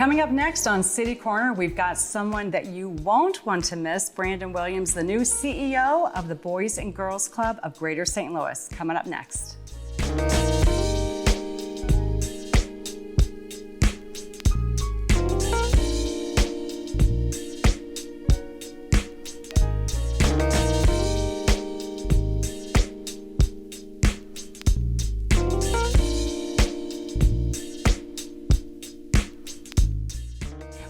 Coming up next on City Corner, we've got someone that you won't want to miss, Brandon Williams, the new CEO of the Boys and Girls Club of Greater St. Louis. Coming up next.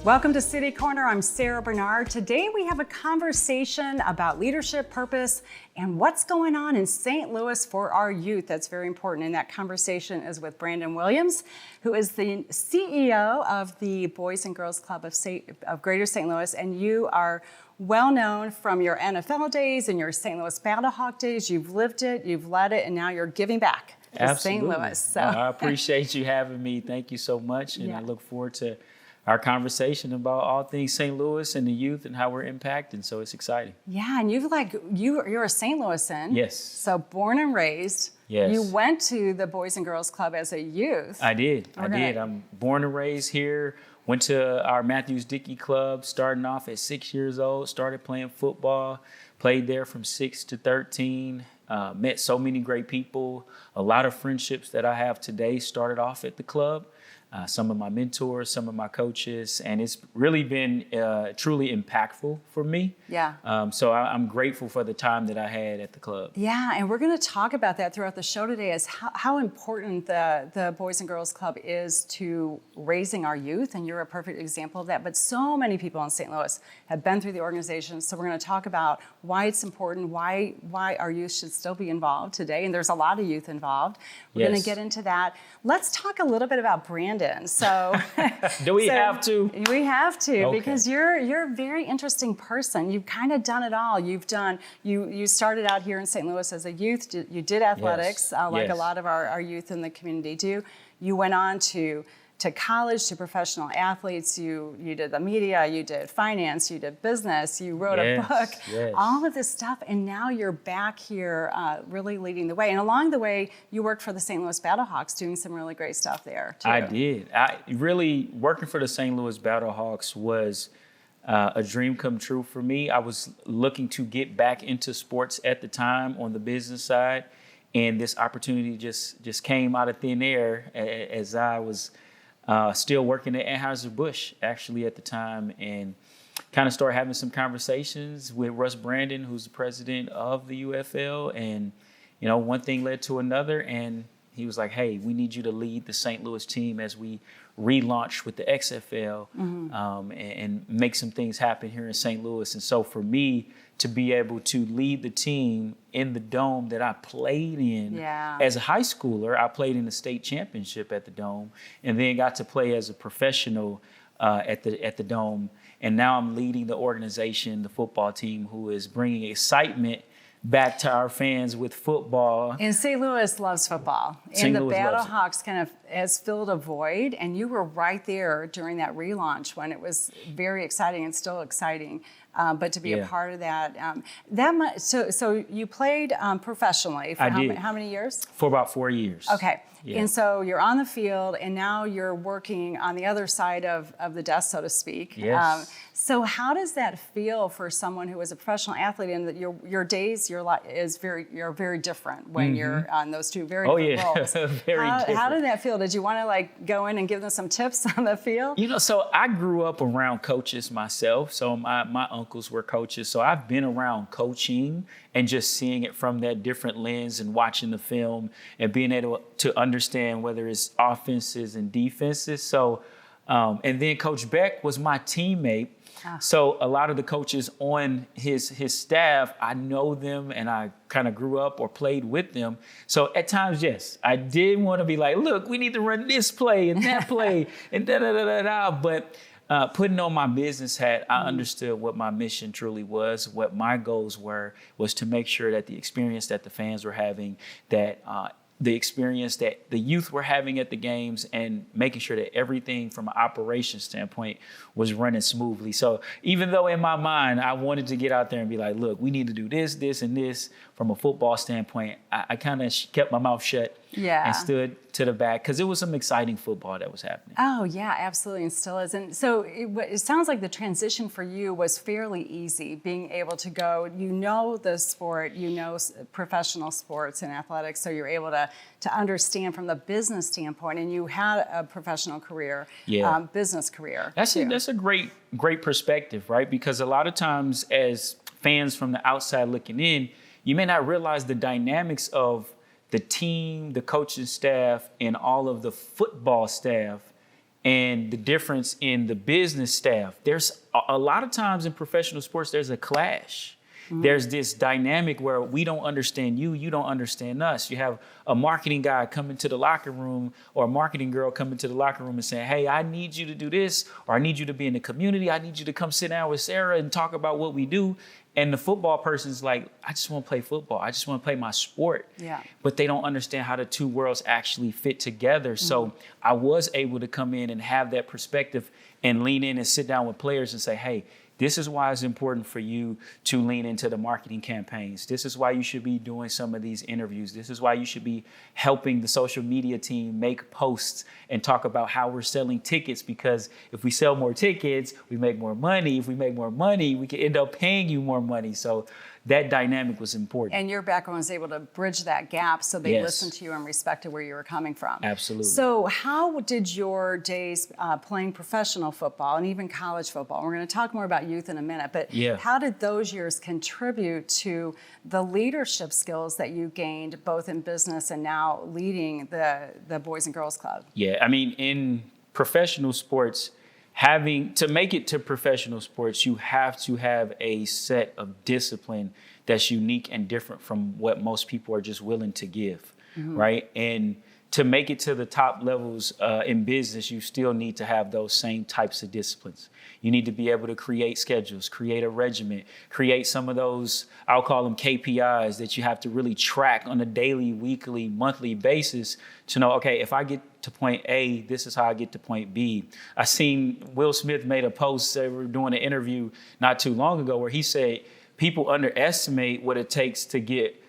Welcome to City Corner. I'm Sarah Bernard. Today we have a conversation about leadership, purpose, and what's going on in St. Louis for our youth. That's very important. And that conversation is with Brandon Williams, who is the CEO of the Boys and Girls Club of Greater St. Louis. And you are well known from your NFL days and your St. Louis Battlehawk days. You've lived it, you've led it, and now you're giving back to St. Louis. So I appreciate you having me. Thank you so much. And I look forward to our conversation about all things St. Louis and the youth and how we're impacting. So it's exciting. Yeah, and you're a St. Louisan. Yes. So born and raised. Yes. You went to the Boys and Girls Club as a youth. I did. I'm born and raised here. Went to our Matthews Dickey Club, starting off at 6 years old. Started playing football. Played there from 6 to 13. Met so many great people. A lot of friendships that I have today started off at the club. Some of my mentors, some of my coaches, and it's really been truly impactful for me. Yeah. So I'm grateful for the time that I had at the club. Yeah, and we're going to talk about that throughout the show today, is how important the Boys and Girls Club is to raising our youth, and you're a perfect example of that. But so many people in St. Louis have been through the organization, so we're going to talk about why it's important, why our youth should still be involved today, and there's a lot of youth involved. We're going to get into that. Let's talk a little bit about Brandon. So, do we have to? We have to, okay. Because you're a very interesting person. You've kind of done it all. You started out here in St. Louis as a youth. You did athletics, like a lot of our youth in the community do. You went on to college, to professional athletes. You did the media, you did finance, you did business, you wrote a book, all of this stuff, and now you're back here really leading the way. And along the way, you worked for the St. Louis Battlehawks, doing some really great stuff there, too. I did. Really, working for the St. Louis Battlehawks was a dream come true for me. I was looking to get back into sports at the time on the business side, and this opportunity just came out of thin air as I was still working at Anheuser-Busch actually at the time, and kind of started having some conversations with Russ Brandon, who's the president of the UFL. And, one thing led to another, and he was like, hey, we need you to lead the St. Louis team as we relaunch with the XFL and make some things happen here in St. Louis. And so for me to be able to lead the team in the Dome that I played in as a high schooler, I played in the state championship at the Dome, and then got to play as a professional at the Dome. And now I'm leading the organization, the football team, who is bringing excitement back to our fans with football. And St. Louis loves football. And the Battlehawks kind of has filled a void, and you were right there during that relaunch when it was very exciting and still exciting. But to be a part of that, so you played professionally for how many years? For about 4 years. Okay. Yeah. And so you're on the field, and now you're working on the other side of the desk, so to speak. Yes. So how does that feel for someone who is a professional athlete, and that your days, you're very different when you're on those two very different roles? Very different. How did that feel? Did you want to go in and give them some tips on the field? So I grew up around coaches myself. So my uncles were coaches. So I've been around coaching and just seeing it from that different lens and watching the film and being able to understand whether it's offenses and defenses. So, and then Coach Beck was my teammate. So a lot of the coaches on his staff, I know them and I kind of grew up or played with them. So at times, yes, I did want to be like, look, we need to run this play and that play and da-da-da-da-da. But putting on my business hat, I understood what my mission truly was, what my goals was to make sure that the experience that the fans were having, that the experience that the youth were having at the games, and making sure that everything from an operations standpoint was running smoothly. So even though in my mind I wanted to get out there and be like, look, we need to do this, this, and this from a football standpoint, I kind of kept my mouth shut Yeah. and stood to the back because it was some exciting football that was happening. Oh, yeah, absolutely, and still is. And so it sounds like the transition for you was fairly easy, being able to go, the sport, professional sports and athletics, so you're able to understand from the business standpoint, and you had a professional career, business career. That's a great perspective, right? Because a lot of times as fans from the outside looking in, you may not realize the dynamics of the team, the coaching staff, and all of the football staff, and the difference in the business staff. There's a lot of times in professional sports, there's a clash. There's this dynamic where we don't understand you, you don't understand us. You have a marketing guy come into the locker room or a marketing girl come into the locker room and say, hey, I need you to do this, or I need you to be in the community. I need you to come sit down with Sarah and talk about what we do. And the football person's like, I just want to play football. I just want to play my sport. Yeah. But they don't understand how the two worlds actually fit together. So I was able to come in and have that perspective and lean in and sit down with players and say, hey, this is why it's important for you to lean into the marketing campaigns. This is why you should be doing some of these interviews. This is why you should be helping the social media team make posts and talk about how we're selling tickets, because if we sell more tickets, we make more money. If we make more money, we can end up paying you more money. So that dynamic was important. And your background was able to bridge that gap so they listened to you and respected where you were coming from. Absolutely. So how did your days playing professional football and even college football, we're going to talk more about youth in a minute, but how did those years contribute to the leadership skills that you gained both in business and now leading the Boys and Girls Club? Yeah, I mean, in professional sports, to make it to professional sports, you have to have a set of discipline that's unique and different from what most people are just willing to give, right? And to make it to the top levels in business, you still need to have those same types of disciplines. You need to be able to create schedules, create a regimen, create some of those, I'll call them KPIs, that you have to really track on a daily, weekly, monthly basis to know, okay, if I get to point A, this is how I get to point B. I seen Will Smith made a post, they were doing an interview not too long ago, where he said people underestimate what it takes to get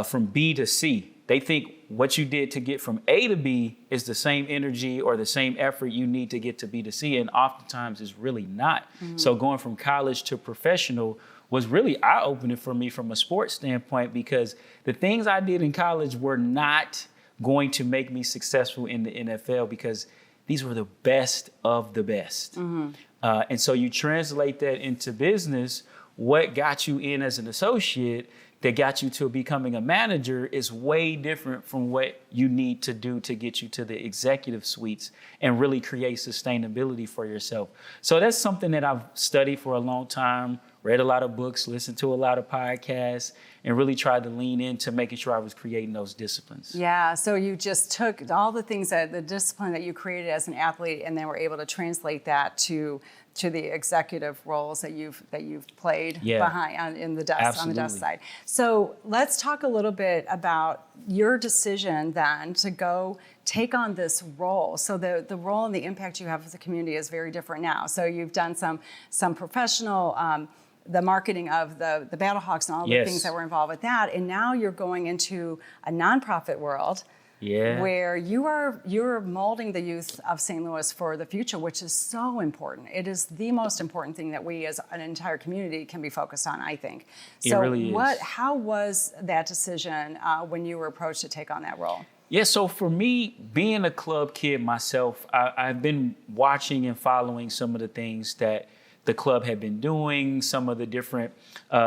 from B to C. They think what you did to get from A to B is the same energy or the same effort you need to get to B to C, and oftentimes it's really not. So going from college to professional was really eye-opening for me from a sports standpoint, because the things I did in college were not going to make me successful in the NFL, because these were the best of the best. And so you translate that into business. What got you in as an associate that got you to becoming a manager is way different from what you need to do to get you to the executive suites and really create sustainability for yourself. So that's something that I've studied for a long time, read a lot of books, listened to a lot of podcasts, and really tried to lean into making sure I was creating those disciplines. Yeah, so you just took all the things the discipline that you created as an athlete, and then were able to translate that to the executive roles that you've played behind on the desk side. So let's talk a little bit about your decision then to go take on this role. So the role and the impact you have with the community is very different now. So you've done some professional the marketing of the Battlehawks and all the things that were involved with that, and now you're going into a nonprofit world. Where you're molding the youth of St. Louis for the future, which is so important. It is the most important thing that we as an entire community can be focused on, I think. So it really is. How was that decision when you were approached to take on that role? Yeah, so for me, being a club kid myself, I've been watching and following some of the things that the club had been doing, some of the different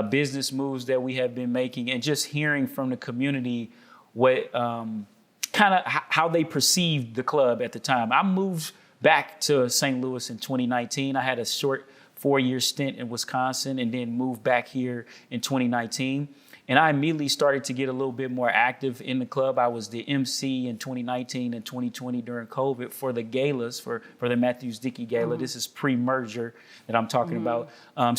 business moves that we have been making, and just hearing from the community what kind of how they perceived the club at the time. I moved back to St. Louis in 2019. I had a short 4-year stint in Wisconsin and then moved back here in 2019. And I immediately started to get a little bit more active in the club. I was the MC in 2019 and 2020 during COVID for the galas, for the Matthews Dickey Gala. This is pre-merger that I'm talking about.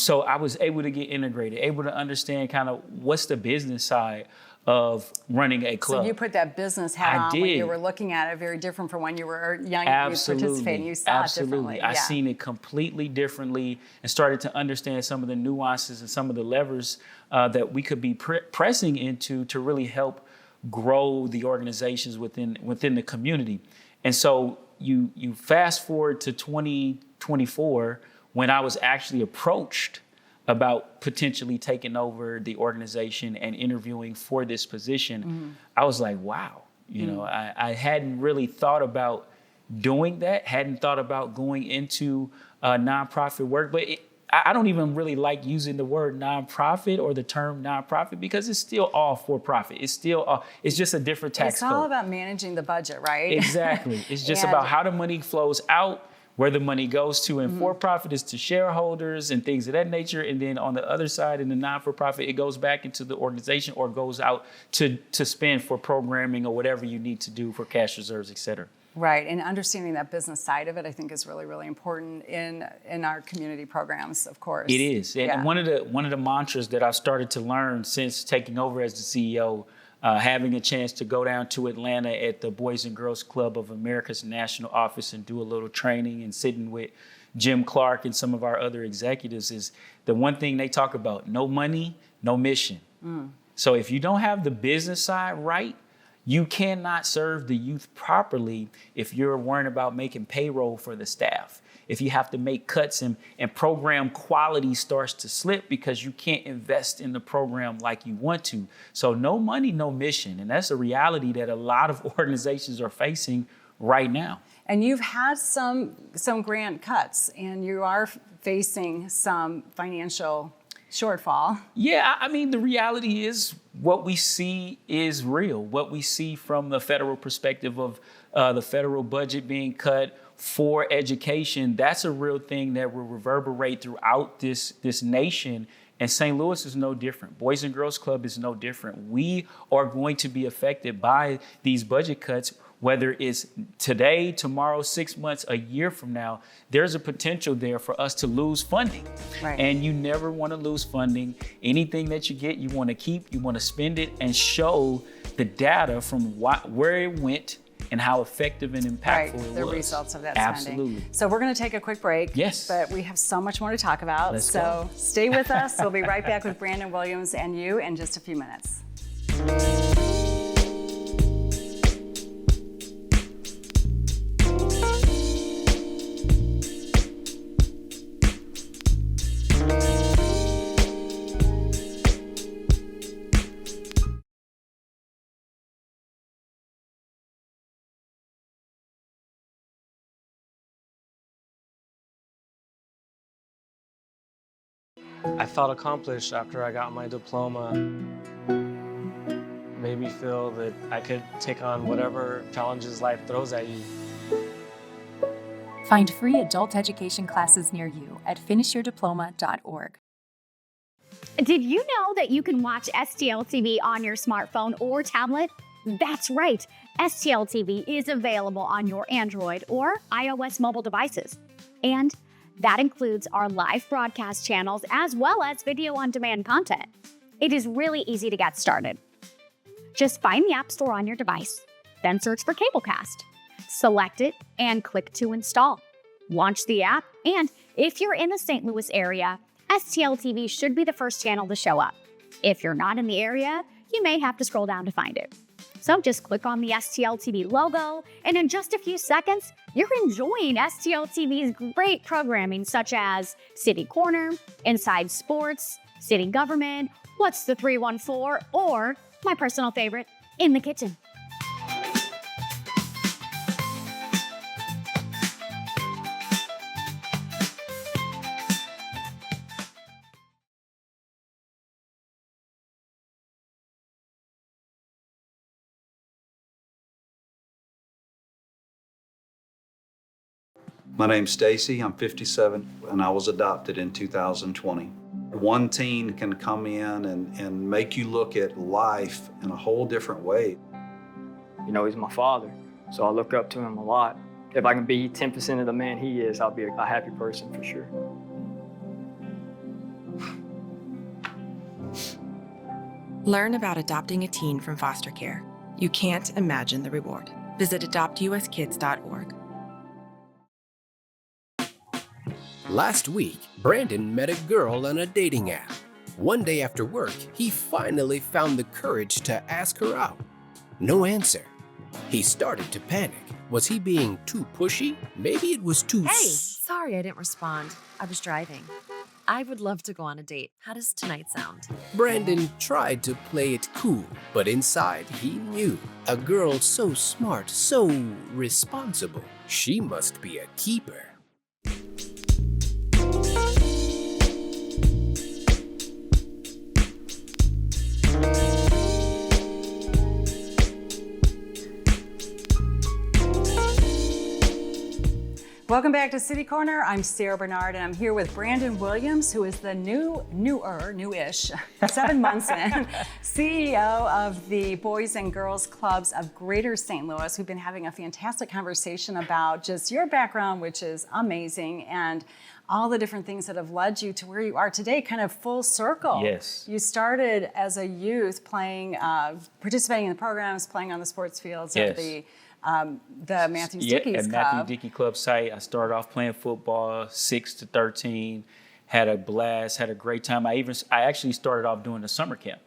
So I was able to get integrated, able to understand kind of what's the business side of running a club. So you put that business hat on when you were looking at it, very different from when you were young and you participated. You saw it differently. I seen it completely differently and started to understand some of the nuances and some of the levers that we could be pressing into to really help grow the organizations within the community. And so you fast forward to 2024 when I was actually approached about potentially taking over the organization and interviewing for this position. I was like, wow, I hadn't really thought about doing that, hadn't thought about going into nonprofit work, but I don't even really like using the word nonprofit or the term nonprofit because it's still all for profit. It's still, it's just a different tax code. It's all about managing the budget, right? Exactly. It's just about how the money flows out, where the money goes to, and for-profit is to shareholders and things of that nature. And then on the other side, in the non-for-profit, it goes back into the organization or goes out to spend for programming or whatever you need to do for cash reserves, et cetera. Right, and understanding that business side of it, I think, is really, really important in our community programs, of course. It is, and one of the mantras that I've started to learn since taking over as the CEO, having a chance to go down to Atlanta at the Boys and Girls Club of America's national office and do a little training and sitting with Jim Clark and some of our other executives is the one thing they talk about: no money, no mission. So if you don't have the business side right, you cannot serve the youth properly if you're worrying about making payroll for the staff. If you have to make cuts and program quality starts to slip because you can't invest in the program like you want to. So no money, no mission. And that's a reality that a lot of organizations are facing right now. And you've had some grant cuts and you are facing some financial shortfall. Yeah, I mean, the reality is what we see is real. What we see from the federal perspective of the federal budget being cut for education, that's a real thing that will reverberate throughout this nation. And St. Louis is no different. Boys and Girls Club is no different. We are going to be affected by these budget cuts, whether it's today, tomorrow, 6 months, a year from now. There's a potential there for us to lose funding. Right. And you never want to lose funding. Anything that you get, you want to keep, you want to spend it and show the data from where it went and how effective and impactful it was. The results of that Absolutely. spending. So we're going to take a quick break. Yes. But we have so much more to talk about. Let's so go. Stay with us. We'll be right back with Brandon Williams and you in just a few minutes. I felt accomplished after I got my diploma. Made me feel that I could take on whatever challenges life throws at you. Find free adult education classes near you at finishyourdiploma.org. Did you know that you can watch STL TV on your smartphone or tablet? That's right. STL TV is available on your Android or iOS mobile devices. And that includes our live broadcast channels as well as video on demand content. It is really easy to get started. Just find the App Store on your device, then search for Cablecast. Select it and click to install. Launch the app, and if you're in the St. Louis area, STL TV should be the first channel to show up. If you're not in the area, you may have to scroll down to find it. So just click on the STL TV logo, and in just a few seconds, you're enjoying STL TV's great programming such as City Corner, Inside Sports, City Government, What's the 314, or my personal favorite, In the Kitchen. My name's Stacy, I'm 57, and I was adopted in 2020. One teen can come in and make you look at life in a whole different way. You know, he's my father, so I look up to him a lot. If I can be 10% of the man he is, I'll be a happy person for sure. Learn about adopting a teen from foster care. You can't imagine the reward. Visit adoptuskids.org. Last week, Brandon met a girl on a dating app. One day after work, he finally found the courage to ask her out. No answer. He started to panic. Was he being too pushy? Maybe it was too... Hey, sorry I didn't respond. I was driving. I would love to go on a date. How does tonight sound? Brandon tried to play it cool, but inside he knew. A girl so smart, so responsible. She must be a keeper. Welcome back to City Corner. I'm Sarah Bernard, and I'm here with Brandon Williams, who is the newish, 7 months in, CEO of the Boys and Girls Clubs of Greater St. Louis. We've been having a fantastic conversation about just your background, which is amazing, and all the different things that have led you to where you are today, kind of full circle. Yes. You started as a youth playing, participating in the programs, playing on the sports fields of the Matthews Dickey's at Club. Matthews Dickey Club site. I started off playing football, 6 to 13, had a blast, had a great time. I actually started off doing a summer camp.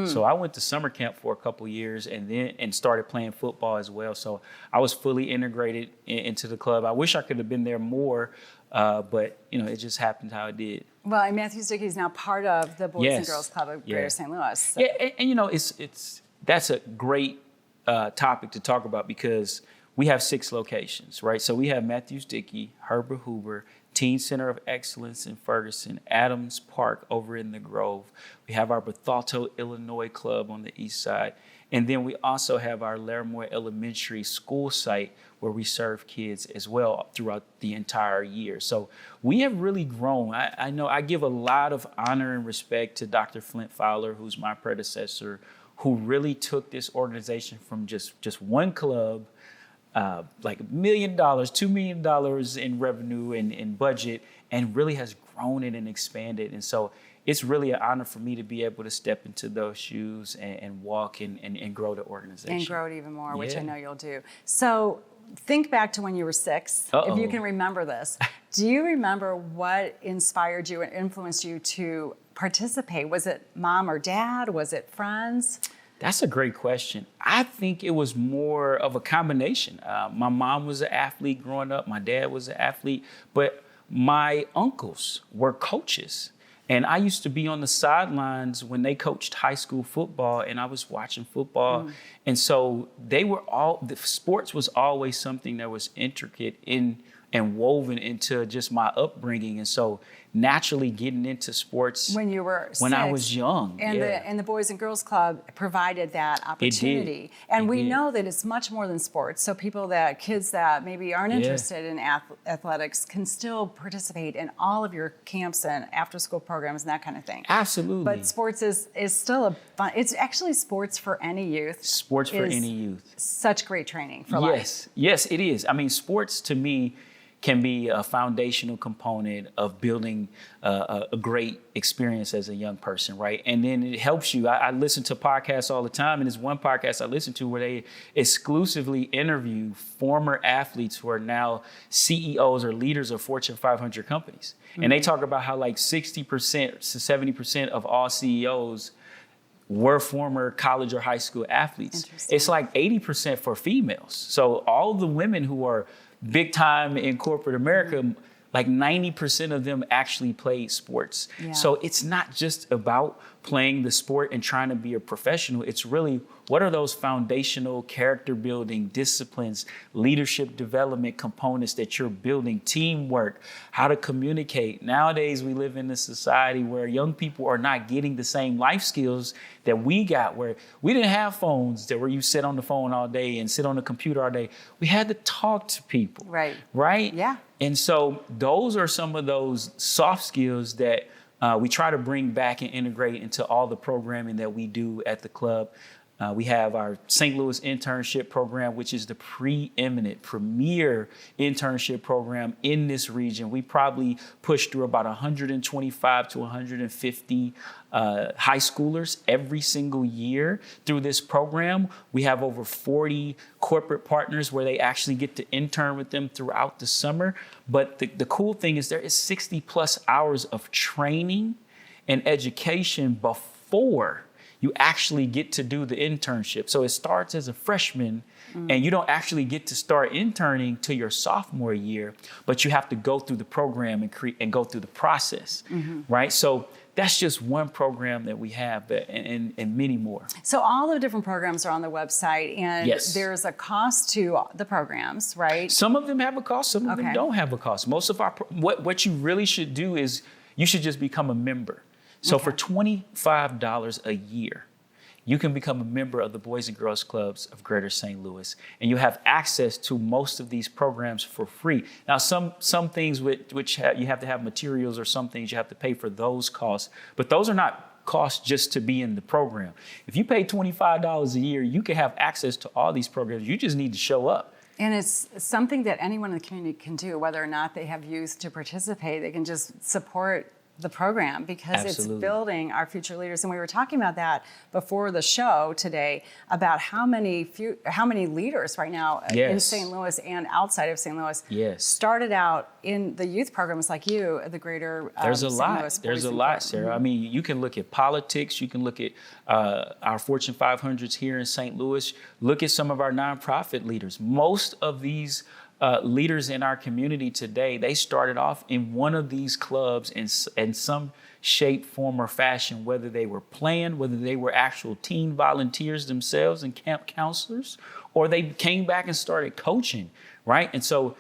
So I went to summer camp for a couple years and started playing football as well. So I was fully integrated into the club. I wish I could have been there more, but it just happened how it did. Well, and Matthews Dickey is now part of the Boys and Girls Club of Greater St. Louis. So. Yeah, and that's a great topic to talk about because we have 6 locations, right? So we have Matthews Dickey, Herbert Hoover, Teen Center of Excellence in Ferguson, Adams Park over in the Grove. We have our Bethalto, Illinois Club on the east side. And then we also have our Larimore Elementary School site where we serve kids as well throughout the entire year. So we have really grown. I know I give a lot of honor and respect to Dr. Flint Fowler, who's my predecessor, who really took this organization from just one club, like $1 million, $2 million in revenue and budget, and really has grown it and expanded. And so it's really an honor for me to be able to step into those shoes and walk and grow the organization. And grow it even more, which I know you'll do. So think back to when you were 6, if you can remember this. Do you remember what inspired you and influenced you to participate? Was it mom or dad? Was it friends? That's a great question. I think it was more of a combination. My mom was an athlete growing up. My dad was an athlete, but my uncles were coaches. And I used to be on the sidelines when they coached high school football, and I was watching football. And so the sports was always something that was intricate and woven into just my upbringing. And so naturally getting into sports when I was young. And the Boys and Girls Club provided that opportunity. And we know that it's much more than sports. So kids that maybe aren't interested in athletics can still participate in all of your camps and after school programs and that kind of thing. Absolutely. But sports is still it's actually sports for any youth. Sports for any youth. Such great training for life. Yes, it is. I mean, sports to me can be a foundational component of building a great experience as a young person, right? And then it helps you. I listen to podcasts all the time, and there's one podcast I listen to where they exclusively interview former athletes who are now CEOs or leaders of Fortune 500 companies. And they talk about how like 60% to 70% of all CEOs were former college or high school athletes. It's like 80% for females. So all the women who are big time in corporate America, like 90% of them actually played sports. Yeah. So it's not just about playing the sport and trying to be a professional. It's really, what are those foundational character building disciplines, leadership development components that you're building, teamwork, how to communicate. Nowadays, we live in a society where young people are not getting the same life skills that we got, where we didn't have phones where you sit on the phone all day and sit on the computer all day. We had to talk to people. Right? Yeah. And so those are some of those soft skills that we try to bring back and integrate into all the programming that we do at the club. We have our St. Louis internship program, which is the preeminent, premier internship program in this region. We probably push through about 125 to 150 high schoolers every single year through this program. We have over 40 corporate partners where they actually get to intern with them throughout the summer. But the cool thing is there is 60 plus hours of training and education before you actually get to do the internship. So it starts as a freshman, and you don't actually get to start interning till your sophomore year, but you have to go through the program and go through the process, right? So that's just one program that we have, and many more. So all the different programs are on the website, and Yes. there's a cost to the programs, right? Some of them have a cost, some of them don't have a cost. Most of our, what you really should do is you should just become a member. So for $25 a year, you can become a member of the Boys and Girls Clubs of Greater St. Louis, and you have access to most of these programs for free. Now, some things which you have to have materials, or some things you have to pay for those costs, but those are not costs just to be in the program. If you pay $25 a year, you can have access to all these programs. You just need to show up. And it's something that anyone in the community can do, whether or not they have youth to participate. They can just support the program because it's building our future leaders. And we were talking about that before the show today, about how many leaders right now in St. Louis and outside of St. Louis started out in the youth programs like you, the Greater There's a St. lot. Louis There's Boys a and lot, Girls. Sarah. I mean, you can look at politics. You can look at our Fortune 500s here in St. Louis. Look at some of our nonprofit leaders. Most of these leaders in our community today, they started off in one of these clubs in some shape, form, or fashion, whether they were playing, whether they were actual teen volunteers themselves and camp counselors, or they came back and started coaching, right? And so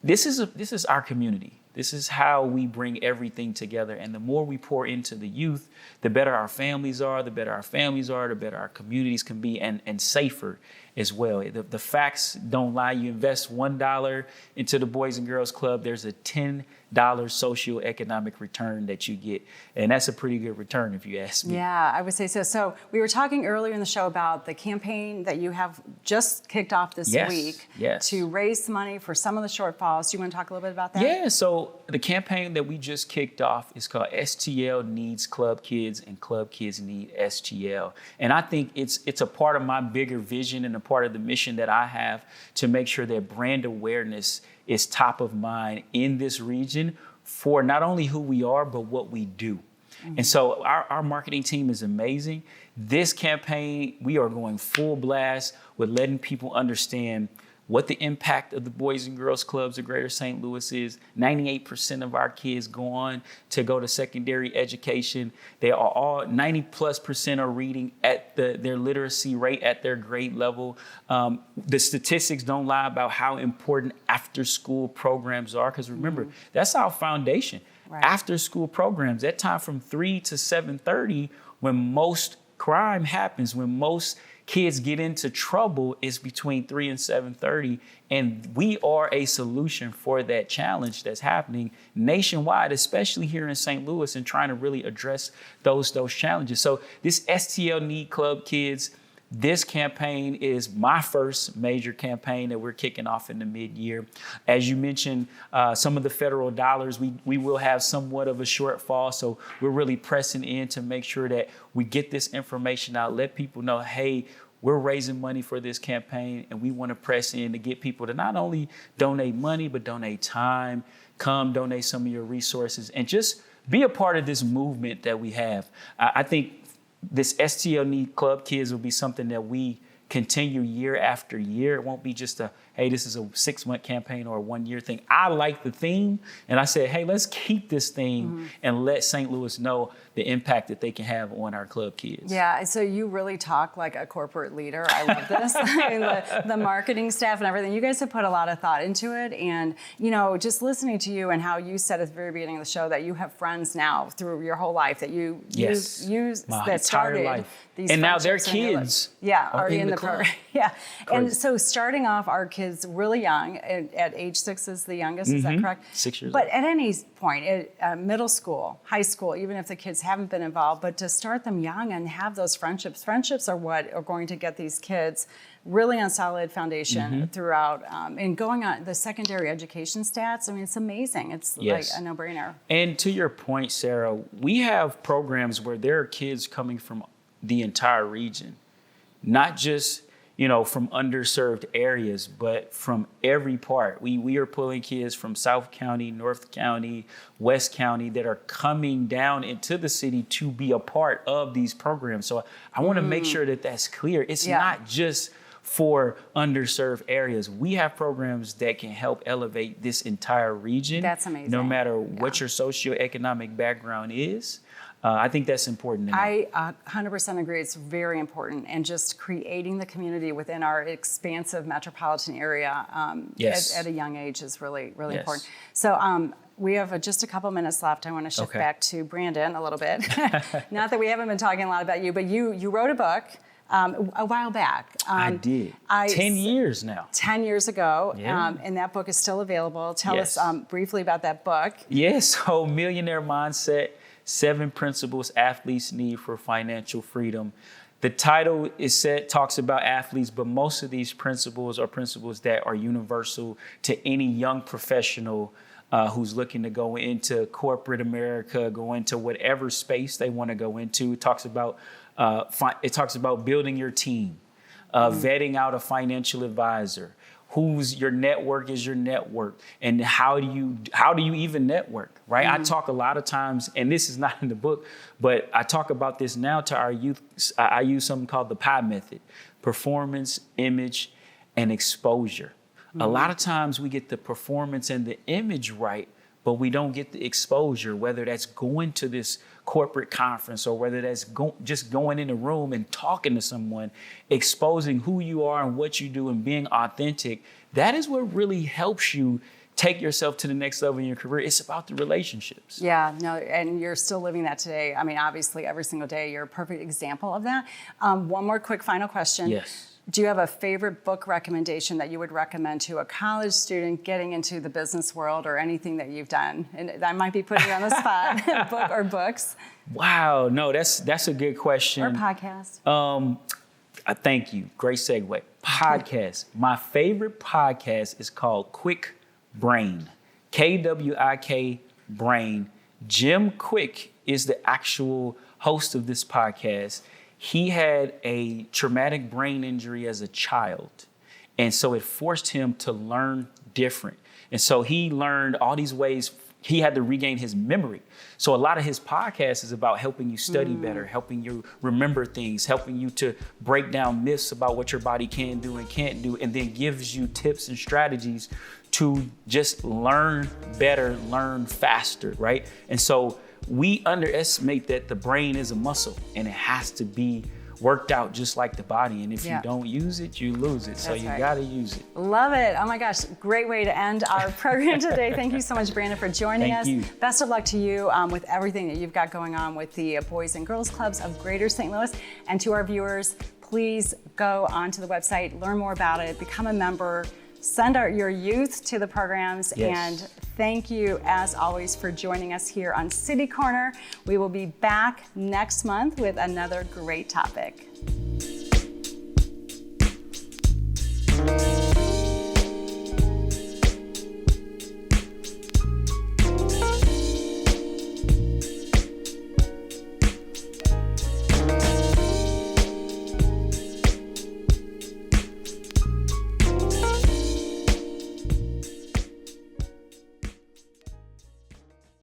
this is our community. This is how we bring everything together. And the more we pour into the youth, the better our families are, the better our communities can be, and safer as well. The facts don't lie. You invest $1 into the Boys and Girls Club, there's a $10 socioeconomic return that you get. And that's a pretty good return if you ask me. Yeah, I would say so. So we were talking earlier in the show about the campaign that you have just kicked off this week to raise money for some of the shortfalls. Do you want to talk a little bit about that? Yeah, so the campaign that we just kicked off is called STL Needs Club Kids, and Club Kids Need STL. And I think it's a part of my bigger vision and a part of the mission that I have to make sure that brand awareness is top of mind in this region for not only who we are, but what we do. And so our marketing team is amazing. This campaign, we are going full blast with letting people understand what the impact of the Boys and Girls Clubs of Greater St. Louis is. 98% of our kids go on to go to secondary education. They are all 90+% are reading at their literacy rate at their grade level. The statistics don't lie about how important after school programs are, because remember, that's our foundation. Right. After school programs, that time from 3 to 7:30, when most crime happens, when most kids get into trouble, is between 3 and 7:30. And we are a solution for that challenge that's happening nationwide, especially here in St. Louis, and trying to really address those challenges. So this STL Need Club Kids, this campaign is my first major campaign that we're kicking off in the mid-year. As you mentioned, some of the federal dollars, we will have somewhat of a shortfall. So we're really pressing in to make sure that we get this information out, let people know, hey, we're raising money for this campaign, and we want to press in to get people to not only donate money, but donate time, come donate some of your resources, and just be a part of this movement that we have. I think this STL Need Club Kids will be something that we continue year after year. It won't be just hey, this is a 6-month campaign or a 1-year thing. I like the theme, and I said, hey, let's keep this theme and let St. Louis know the impact that they can have on our club kids. Yeah, so you really talk like a corporate leader. I love this. the marketing staff and everything. You guys have put a lot of thought into it. And, just listening to you and how you said at the very beginning of the show that you have friends now through your whole life that you use my that started entire life. These and now their friendships kids are in the program. Yeah. Crazy. And so starting off our kids really young, at age 6 is the youngest, is that correct? 6 years But old. at any point, middle school, high school, even if the kids haven't been involved, but to start them young and have those friendships. Friendships are what are going to get these kids really on solid foundation throughout. And going on the secondary education stats, I mean, it's amazing. It's like a no-brainer. And to your point, Sarah, we have programs where there are kids coming from the entire region, not just from underserved areas, but from every part. We are pulling kids from South County, North County, West County that are coming down into the city to be a part of these programs. So I want to make sure that that's clear. It's not just for underserved areas. We have programs that can help elevate this entire region. That's amazing. No matter what your socioeconomic background is. I think that's important to know. I 100% agree. It's very important. And just creating the community within our expansive metropolitan area at a young age is really, really important. So we have just a couple minutes left. I want to shift back to Brandon a little bit. Not that we haven't been talking a lot about you, but you wrote a book a while back. I did. 10 years now. 10 years ago. Yeah. And that book is still available. Tell us briefly about that book. Yes. So Millionaire Mindset, 7 Principles Athletes Need for Financial Freedom. The title talks about athletes, but most of these principles are principles that are universal to any young professional who's looking to go into corporate America, go into whatever space they want to go into. It talks about building your team, vetting out a financial advisor. Who's your network is your network, and how do you even network, right? I talk a lot of times, and this is not in the book, but I talk about this now to our youth. I use something called the PI method: performance, image, and exposure. A lot of times we get the performance and the image right, but we don't get the exposure, whether that's going to this corporate conference or whether that's just going in a room and talking to someone, exposing who you are and what you do and being authentic. That is what really helps you take yourself to the next level in your career. It's about the relationships. Yeah, no, and you're still living that today. I mean, obviously, every single day, you're a perfect example of that. One more quick final question. Yes. Do you have a favorite book recommendation that you would recommend to a college student getting into the business world, or anything that you've done? And I might be putting you on the spot, book or books. Wow, no, that's a good question. Or podcast. Thank you. Great segue. Podcast. My favorite podcast is called Quick Brain. KWIK Brain. Jim Quick is the actual host of this podcast. He had a traumatic brain injury as a child. And so it forced him to learn different. And so he learned all these ways. He had to regain his memory. So a lot of his podcast is about helping you study better, helping you remember things, helping you to break down myths about what your body can do and can't do, and then gives you tips and strategies to just learn better, learn faster, right? And so we underestimate that the brain is a muscle and it has to be worked out just like the body. And if you don't use it, you lose it. So you got to use it. Love it. Oh my gosh. Great way to end our program today. Thank you so much, Brandon, for joining us. You. Best of luck to you with everything that you've got going on with the Boys and Girls Clubs of Greater St. Louis. And to our viewers, please go onto the website, learn more about it, become a member, send out your youth to the programs. And thank you, as always, for joining us here on City Corner. We will be back next month with another great topic.